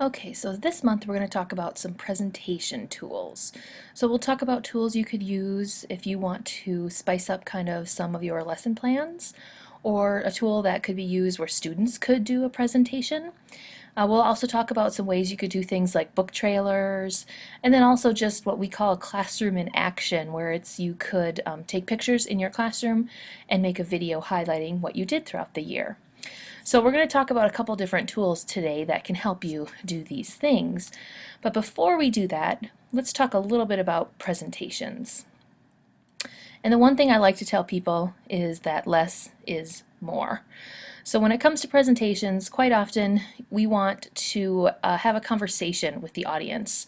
Okay, so this month we're going to talk about some presentation tools. So we'll talk about tools you could use if you want to spice up kind of some of your lesson plans, or a tool that could be used where students could do a presentation. We'll also talk about some ways you could do things like book trailers, and then also just what we call a classroom in action, where it's you could take pictures in your classroom and make a video highlighting what you did throughout the year. So we're going to talk about a couple different tools today that can help you do these things. But before we do that, let's talk a little bit about presentations. And the one thing I like to tell people is that less is more. So when it comes to presentations, quite often we want to have a conversation with the audience.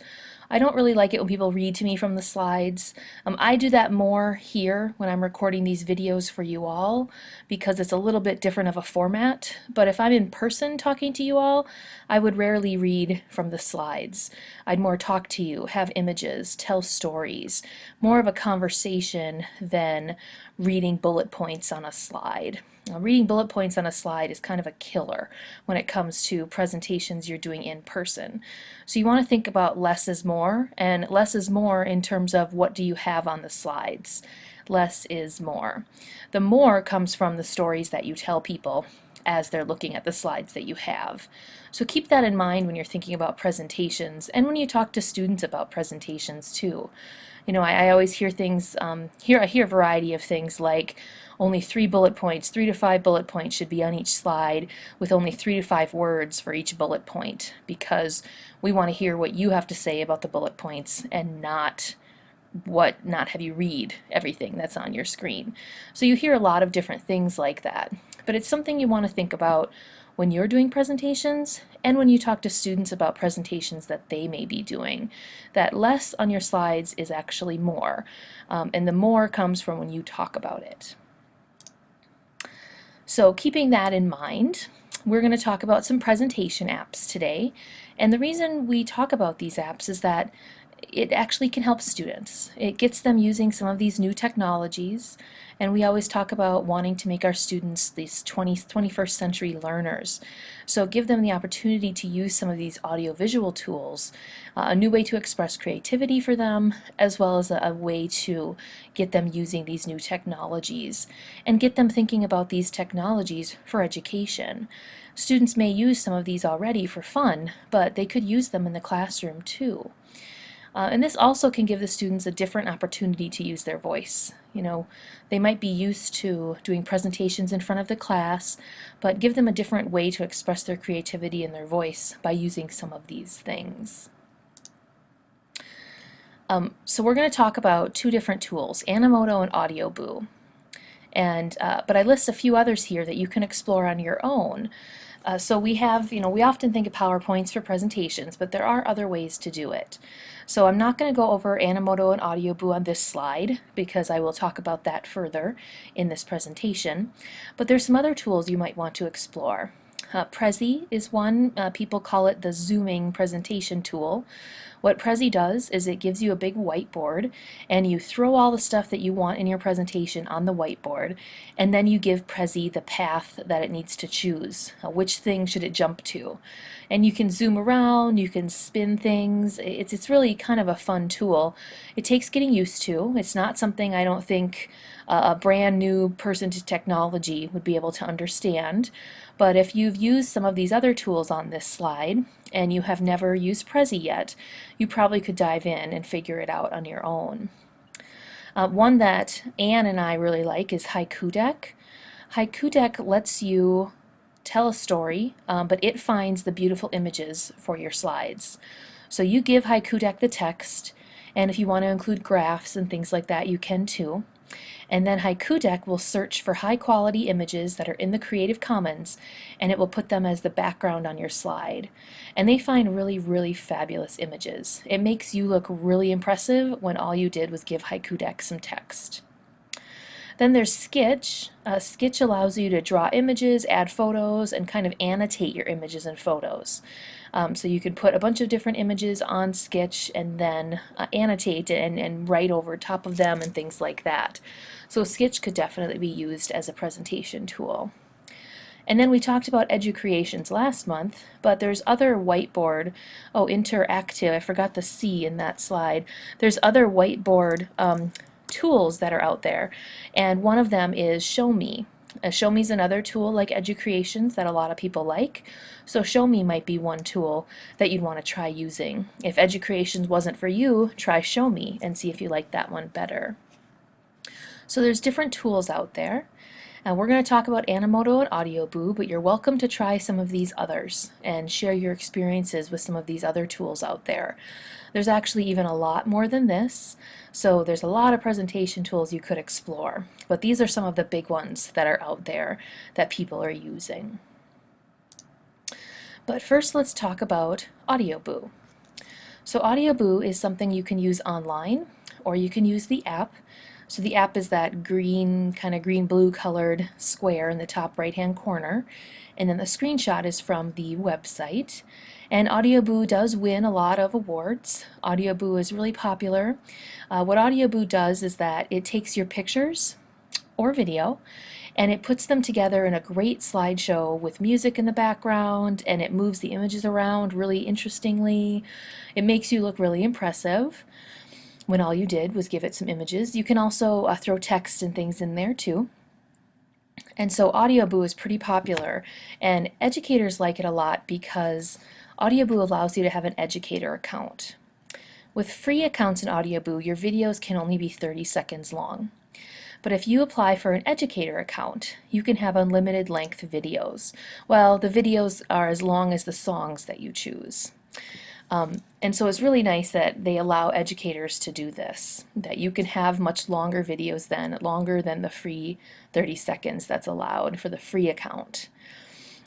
I don't really like it when people read to me from the slides. I do that more here when I'm recording these videos for you all because it's a little bit different of a format. But if I'm in person talking to you all, I would rarely read from the slides. I'd more talk to you, have images, tell stories, more of a conversation than reading bullet points on a slide. Now, reading bullet points on a slide is kind of a killer when it comes to presentations you're doing in person. So you want to think about less is more, and less is more in terms of what do you have on the slides. Less is more. The more comes from the stories that you tell people as they're looking at the slides that you have. So keep that in mind when you're thinking about presentations and when you talk to students about presentations too. You know, I always hear things, I hear a variety of things like only 3 to 5 bullet points should be on each slide with only 3 to 5 words for each bullet point because we want to hear what you have to say about the bullet points and not have you read everything that's on your screen. So you hear a lot of different things like that, but it's something you want to think about when you're doing presentations and when you talk to students about presentations that they may be doing. That less on your slides is actually more, and the more comes from when you talk about it. So keeping that in mind, we're going to talk about some presentation apps today. And the reason we talk about these apps is that it actually can help students. It gets them using some of these new technologies, and we always talk about wanting to make our students these 21st century learners. So give them the opportunity to use some of these audiovisual tools, a new way to express creativity for them, as well as a way to get them using these new technologies, and get them thinking about these technologies for education. Students may use some of these already for fun, but they could use them in the classroom too. And this also can give the students a different opportunity to use their voice. You know, they might be used to doing presentations in front of the class, but give them a different way to express their creativity and their voice by using some of these things. So we're going to talk about two different tools, Animoto and AudioBoo. But I list a few others here that you can explore on your own. So we have, we often think of PowerPoints for presentations, but there are other ways to do it. So I'm not going to go over Animoto and AudioBoo on this slide because I will talk about that further in this presentation. But there's some other tools you might want to explore. Prezi is one. People call it the zooming presentation tool. What Prezi does is it gives you a big whiteboard and you throw all the stuff that you want in your presentation on the whiteboard, and then you give Prezi the path that it needs to choose. Which thing should it jump to? And you can zoom around, you can spin things. It's really kind of a fun tool. It takes getting used to. It's not something I don't think a brand new person to technology would be able to understand. But if you've used some of these other tools on this slide and you have never used Prezi yet, you probably could dive in and figure it out on your own. One that Anne and I really like is Haiku Deck. Haiku Deck lets you tell a story, but it finds the beautiful images for your slides. So you give Haiku Deck the text, and if you want to include graphs and things like that, you can too. And then Haiku Deck will search for high quality images that are in the Creative Commons, and it will put them as the background on your slide. And they find really, really fabulous images. It makes you look really impressive when all you did was give Haiku Deck some text. Then there's Sketch. Sketch allows you to draw images, add photos, and kind of annotate your images and photos. So you can put a bunch of different images on Sketch and then annotate and write over top of them and things like that. So Sketch could definitely be used as a presentation tool. And then we talked about Educreations last month, but there's other whiteboard, oh, interactive, I forgot the C in that slide. There's other whiteboard tools that are out there, and one of them is Show Me. Show Me is another tool like Educreations that a lot of people like, so Show Me might be one tool that you'd want to try using. If Educreations wasn't for you, try Show Me and see if you like that one better. So there's different tools out there. And we're going to talk about Animoto and AudioBoo, but you're welcome to try some of these others and share your experiences with some of these other tools out there. There's actually even a lot more than this, so there's a lot of presentation tools you could explore, but these are some of the big ones that are out there that people are using. But first let's talk about AudioBoo. So AudioBoo is something you can use online, or you can use the app. So the app is that green, kind of green-blue colored square in the top right-hand corner. And then the screenshot is from the website. And AudioBoo does win a lot of awards. AudioBoo is really popular. What AudioBoo does is that it takes your pictures or video and it puts them together in a great slideshow with music in the background, and it moves the images around really interestingly. It makes you look really impressive when all you did was give it some images. You can also throw text and things in there too. And so AudioBoo is pretty popular, and educators like it a lot because AudioBoo allows you to have an educator account. With free accounts in AudioBoo, your videos can only be 30 seconds long. But if you apply for an educator account, you can have unlimited length videos. Well, the videos are as long as the songs that you choose. And so it's really nice that they allow educators to do this, that you can have much longer videos longer than the free 30 seconds that's allowed for the free account.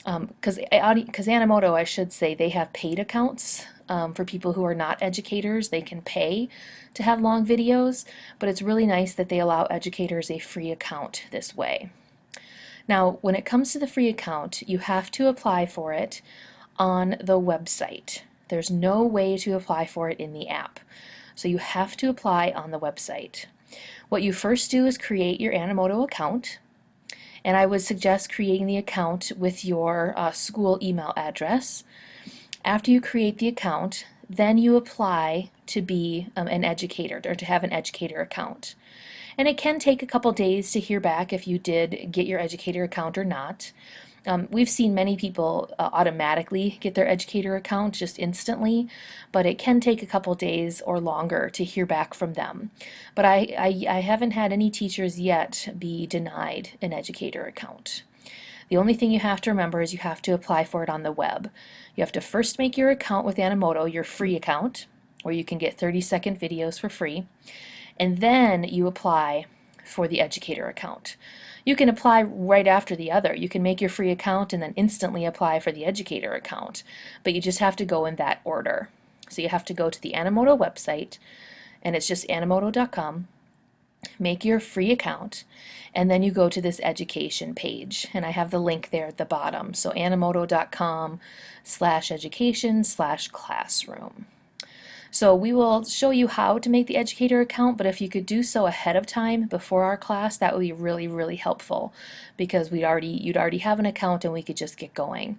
Because Animoto, I should say, they have paid accounts for people who are not educators. They can pay to have long videos, but it's really nice that they allow educators a free account this way. Now, when it comes to the free account, you have to apply for it on the website. There's no way to apply for it in the app. So you have to apply on the website. What you first do is create your Animoto account, and I would suggest creating the account with your school email address. After you create the account, then you apply to be an educator, or to have an educator account. And it can take a couple days to hear back if you did get your educator account or not. We've seen many people automatically get their educator account just instantly, but it can take a couple days or longer to hear back from them. But I haven't had any teachers yet be denied an educator account. The only thing you have to remember is you have to apply for it on the web. You have to first make your account with Animoto, your free account, where you can get 30-second videos for free, and then you apply for the educator account. You can apply right after the other. You can make your free account and then instantly apply for the educator account, but you just have to go in that order. So you have to go to the Animoto website, and it's just animoto.com, make your free account, and then you go to this education page, and I have the link there at the bottom. So animoto.com/education/classroom. So we will show you how to make the educator account, but if you could do so ahead of time before our class, that would be really, really helpful, because you'd already have an account and we could just get going.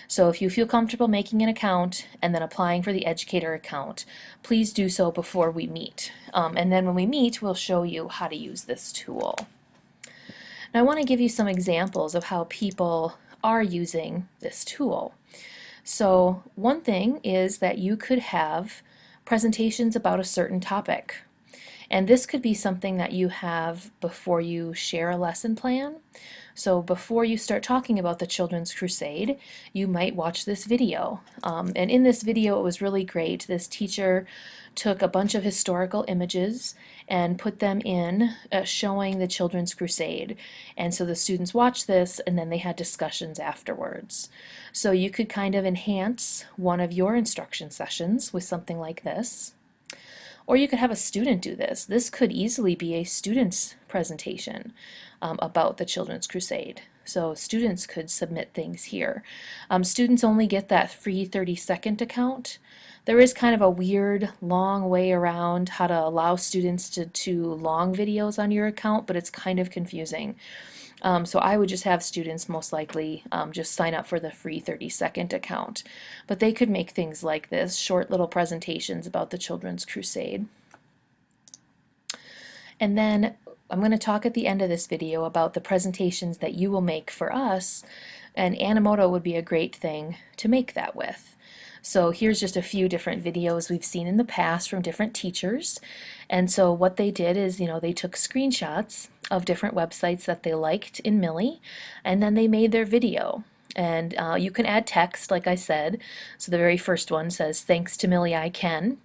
So if you feel comfortable making an account and then applying for the educator account, please do so before we meet. And then when we meet, we'll show you how to use this tool. Now I want to give you some examples of how people are using this tool. So one thing is that you could have presentations about a certain topic. And this could be something that you have before you share a lesson plan. So before you start talking about the Children's Crusade, you might watch this video. And in this video, it was really great. This teacher took a bunch of historical images and put them in showing the Children's Crusade. And so the students watched this, and then they had discussions afterwards. So you could kind of enhance one of your instruction sessions with something like this. Or you could have a student do this. This could easily be a student's presentation about the Children's Crusade. So students could submit things here. Students only get that free 30-second account. There is kind of a weird long way around how to allow students to do long videos on your account, but it's kind of confusing. So I would just have students most likely just sign up for the free 30-second account. But they could make things like this, short little presentations about the Children's Crusade. And then I'm going to talk at the end of this video about the presentations that you will make for us, and Animoto would be a great thing to make that with. So here's just a few different videos we've seen in the past from different teachers. And so what they did is, they took screenshots of different websites that they liked in Mili, and then they made their video. And you can add text, like I said. So the very first one says, "Thanks to Mili, I can."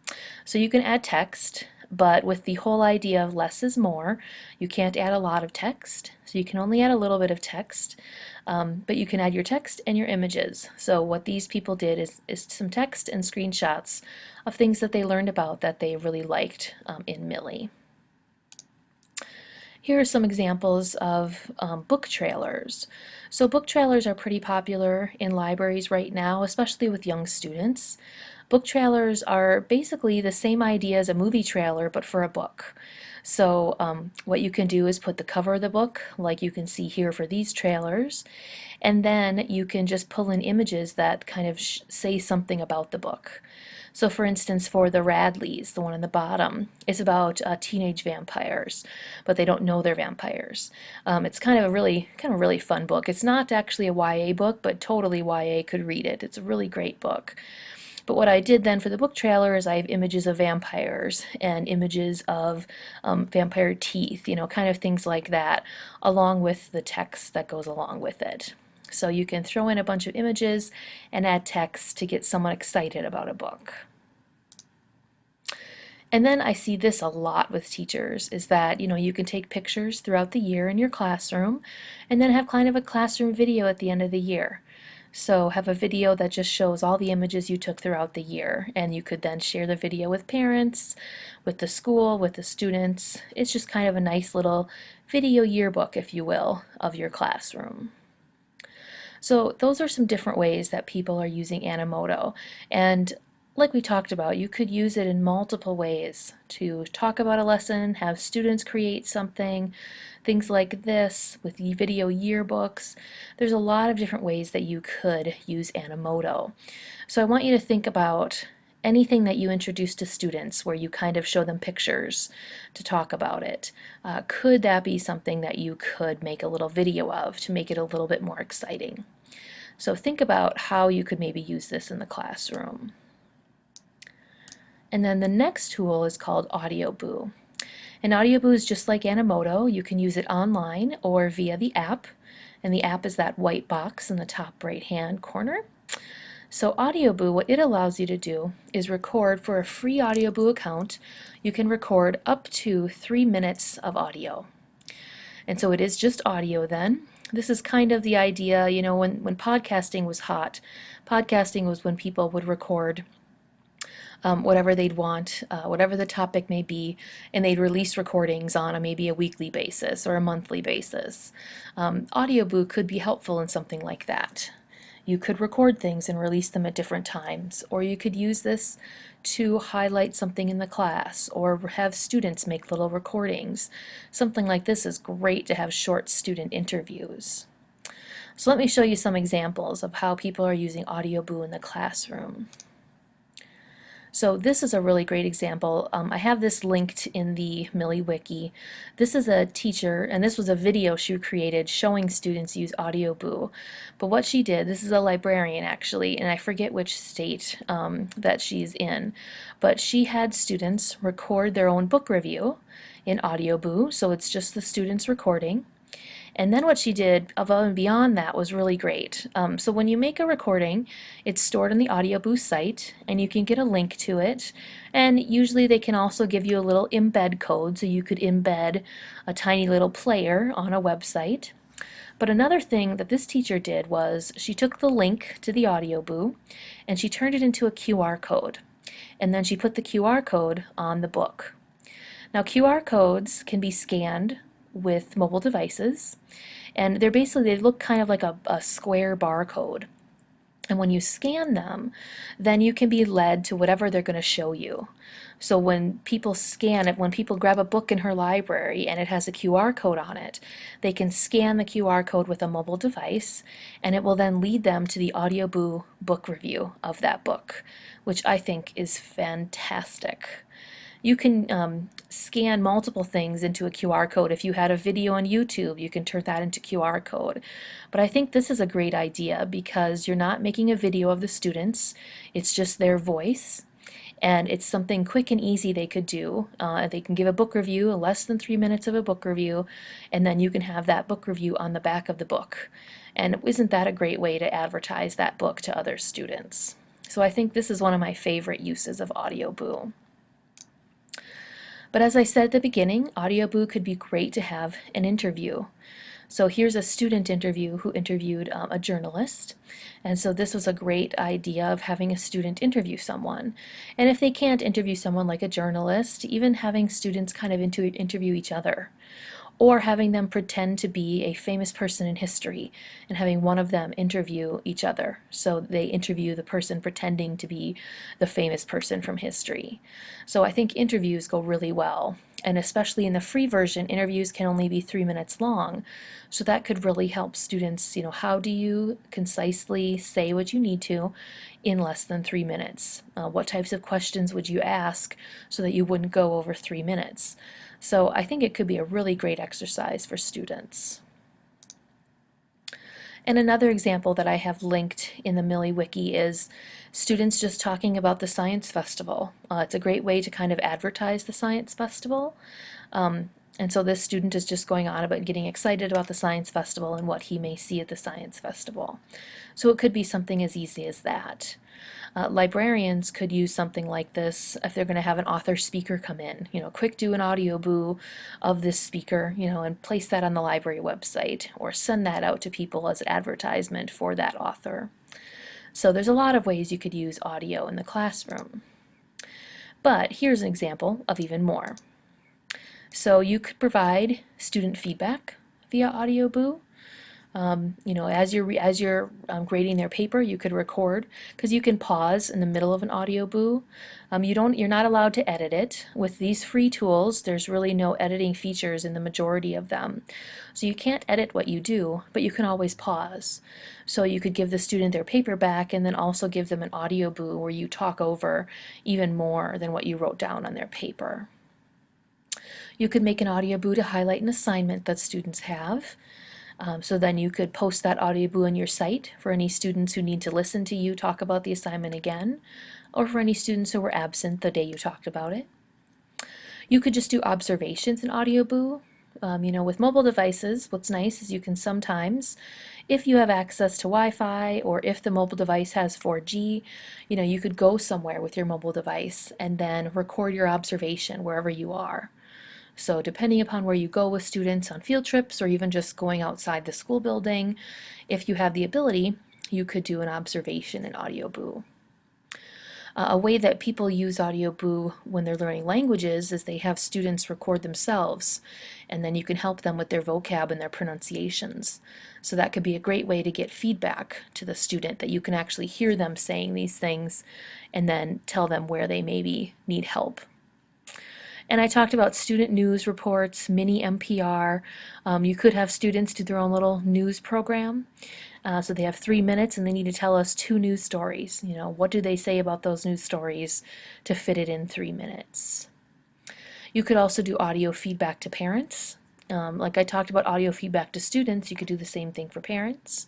So you can add text, but with the whole idea of less is more, you can't add a lot of text. So you can only add a little bit of text, but you can add your text and your images. So what these people did is some text and screenshots of things that they learned about that they really liked in Mili. Here are some examples of book trailers. So book trailers are pretty popular in libraries right now, especially with young students. Book trailers are basically the same idea as a movie trailer, but for a book. So what you can do is put the cover of the book, like you can see here for these trailers, and then you can just pull in images that kind of say something about the book. So for instance, for the Radleys, the one on the bottom, it's about teenage vampires, but they don't know they're vampires. It's kind of a really fun book. It's not actually a YA book, but totally YA could read it. It's a really great book. But what I did then for the book trailer is I have images of vampires and images of vampire teeth, kind of things like that, along with the text that goes along with it. So you can throw in a bunch of images and add text to get someone excited about a book. And then I see this a lot with teachers, is that, you can take pictures throughout the year in your classroom and then have kind of a classroom video at the end of the year. So have a video that just shows all the images you took throughout the year, and you could then share the video with parents, with the school, with the students. It's just kind of a nice little video yearbook, if you will, of your classroom. So those are some different ways that people are using Animoto. And like we talked about, you could use it in multiple ways to talk about a lesson, have students create something, things like this with video yearbooks. There's a lot of different ways that you could use Animoto. So I want you to think about anything that you introduce to students where you kind of show them pictures to talk about it. Could that be something that you could make a little video of to make it a little bit more exciting? So think about how you could maybe use this in the classroom. And then the next tool is called AudioBoo. And AudioBoo is just like Animoto. You can use it online or via the app. And the app is that white box in the top right-hand corner. So AudioBoo, what it allows you to do is record for a free AudioBoo account. You can record up to 3 minutes of audio. And so it is just audio then. This is kind of the idea, when podcasting was hot. Podcasting was when people would record whatever they'd want, whatever the topic may be, and they'd release recordings on maybe a weekly basis or a monthly basis. AudioBoo could be helpful in something like that. You could record things and release them at different times, or you could use this to highlight something in the class, or have students make little recordings. Something like this is great to have short student interviews. So let me show you some examples of how people are using AudioBoo in the classroom. So this is a really great example. I have this linked in the Mili Wiki. This is a teacher, and this was a video she created showing students use AudioBoo. But what she did, this is a librarian actually, and I forget which state that she's in, but she had students record their own book review in AudioBoo, so it's just the students recording. And then what she did above and beyond that was really great. So when you make a recording, it's stored on the AudioBoo site, and you can get a link to it. And usually they can also give you a little embed code, so you could embed a tiny little player on a website. But another thing that this teacher did was she took the link to the AudioBoo and she turned it into a QR code. And then she put the QR code on the book. Now QR codes can be scanned with mobile devices, and they look kind of like a square barcode. And when you scan them, then you can be led to whatever they're going to show you. So when people scan it, when people grab a book in her library and it has a QR code on it, they can scan the QR code with a mobile device, and it will then lead them to the Audioboo book review of that book, which I think is fantastic. You can scan multiple things into a QR code. If you had a video on YouTube, you can turn that into QR code. But I think this is a great idea because you're not making a video of the students, it's just their voice. And it's something quick and easy they could do. They can give a book review, less than 3 minutes of a book review, and then you can have that book review on the back of the book. And isn't that a great way to advertise that book to other students? So I think this is one of my favorite uses of Audioboo. But as I said at the beginning, Audioboo could be great to have an interview. So here's a student interview who interviewed a journalist. And so this was a great idea of having a student interview someone. And if they can't interview someone like a journalist, even having students kind of interview each other, or having them pretend to be a famous person in history and having one of them interview each other. So they interview the person pretending to be the famous person from history. So I think interviews go really well. And especially in the free version, interviews can only be 3 minutes long. So that could really help students, how do you concisely say what you need to in less than 3 minutes? What types of questions would you ask so that you wouldn't go over 3 minutes? So I think it could be a really great exercise for students. And another example that I have linked in the Mili Wiki is students just talking about the Science Festival. It's a great way to kind of advertise the Science Festival. And so this student is just going on about getting excited about the Science Festival and what he may see at the Science Festival. So it could be something as easy as that. Librarians could use something like this if they're going to have an author speaker come in. Quick do an Audioboo of this speaker, and place that on the library website or send that out to people as an advertisement for that author. So there's a lot of ways you could use audio in the classroom. But here's an example of even more. So you could provide student feedback via Audioboo. As you're grading their paper, you could record, because you can pause in the middle of an Audioboo. You're not allowed to edit it. With these free tools, there's really no editing features in the majority of them. So you can't edit what you do, but you can always pause. So you could give the student their paper back and then also give them an Audioboo where you talk over even more than what you wrote down on their paper. You could make an Audioboo to highlight an assignment that students have. So then you could post that Audioboo on your site for any students who need to listen to you talk about the assignment again, or for any students who were absent the day you talked about it. You could just do observations in Audioboo. With mobile devices, what's nice is you can sometimes, if you have access to Wi-Fi or if the mobile device has 4G, you could go somewhere with your mobile device and then record your observation wherever you are. So depending upon where you go with students on field trips or even just going outside the school building, if you have the ability, you could do an observation in Audioboo. A way that people use Audioboo when they're learning languages is they have students record themselves, and then you can help them with their vocab and their pronunciations. So that could be a great way to get feedback to the student, that you can actually hear them saying these things and then tell them where they maybe need help. And I talked about student news reports, mini NPR. You could have students do their own little news program. So they have 3 minutes and they need to tell us 2 news stories. What do they say about those news stories to fit it in 3 minutes? You could also do audio feedback to parents. Like I talked about audio feedback to students, you could do the same thing for parents.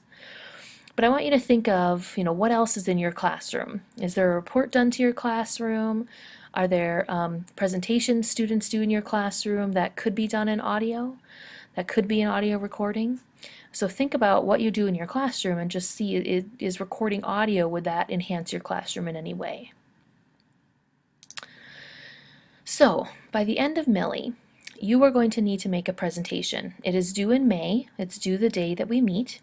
But I want you to think of, what else is in your classroom? Is there a report done to your classroom? Are there presentations students do in your classroom that could be done in audio? That could be an audio recording? So think about what you do in your classroom and just see, is recording audio, would that enhance your classroom in any way? So by the end of Mili, you are going to need to make a presentation. It is due in May. It's due the day that we meet.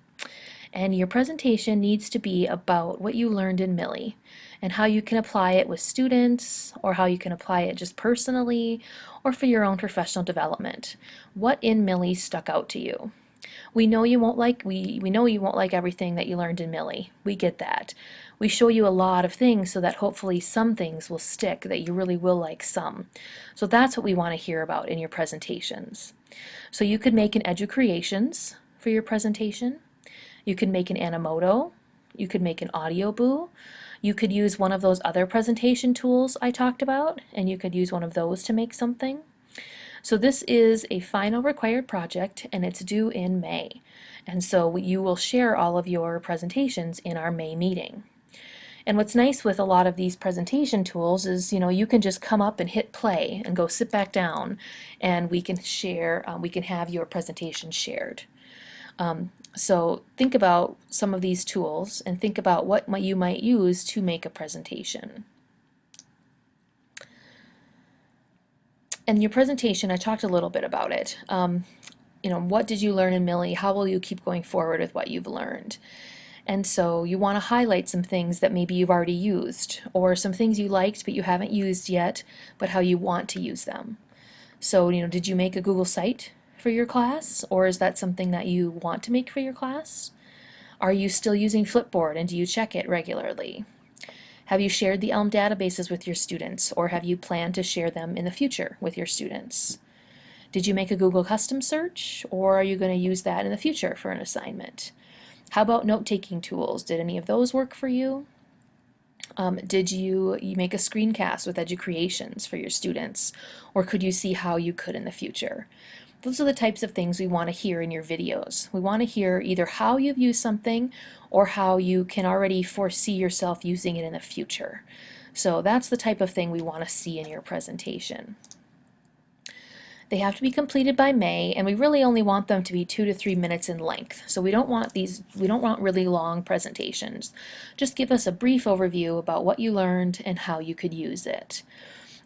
And your presentation needs to be about what you learned in Mili and how you can apply it with students, or how you can apply it just personally or for your own professional development. What in Mili stuck out to you? We know you won't like we know you won't like everything that you learned in Mili. We get that. We show you a lot of things so that hopefully some things will stick, that you really will like some. So that's what we want to hear about in your presentations. So you could make an Educreations for your presentation. You could make an Animoto. You could make an Audioboo. You could use one of those other presentation tools I talked about, and you could use one of those to make something. So this is a final required project, and it's due in May. And so you will share all of your presentations in our May meeting. And what's nice with a lot of these presentation tools is, you can just come up and hit play and go sit back down, and we can share, we can have your presentation shared. So think about some of these tools and think about what you might use to make a presentation. And your presentation, I talked a little bit about it. What did you learn in Mili? How will you keep going forward with what you've learned? And so you want to highlight some things that maybe you've already used, or some things you liked but you haven't used yet, but how you want to use them. So, did you make a Google site for your class, or is that something that you want to make for your class? Are you still using Flipboard, and do you check it regularly? Have you shared the Elm databases with your students, or have you planned to share them in the future with your students? Did you make a Google custom search, or are you going to use that in the future for an assignment? How about note-taking tools? Did any of those work for you? Did you make a screencast with Educreations for your students, or could you see how you could in the future? Those are the types of things we want to hear in your videos. We want to hear either how you've used something or how you can already foresee yourself using it in the future. So that's the type of thing we want to see in your presentation. They have to be completed by May, and we really only want them to be 2 to 3 minutes in length. So we don't want really long presentations. Just give us a brief overview about what you learned and how you could use it.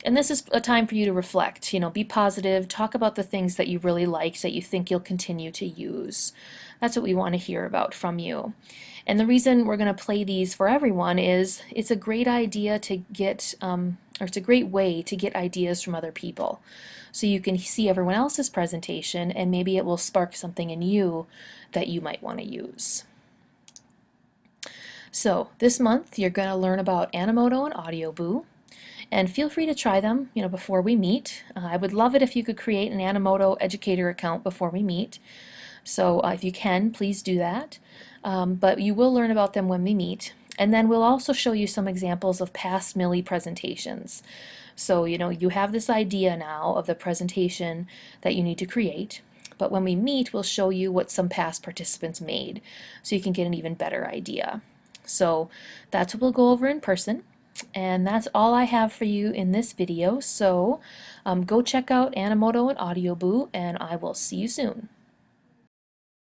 And this is a time for you to reflect, be positive, talk about the things that you really liked that you think you'll continue to use. That's what we want to hear about from you. And the reason we're going to play these for everyone is it's a great idea to get, or it's a great way to get ideas from other people. So you can see everyone else's presentation and maybe it will spark something in you that you might want to use. So this month you're going to learn about Animoto and Audioboo. And feel free to try them, before we meet. I would love it if you could create an Animoto educator account before we meet. So if you can, please do that. But you will learn about them when we meet. And then we'll also show you some examples of past Mili presentations. So, you have this idea now of the presentation that you need to create. But when we meet, we'll show you what some past participants made so you can get an even better idea. So that's what we'll go over in person. And that's all I have for you in this video. So go check out Animoto and Audioboo, and I will see you soon.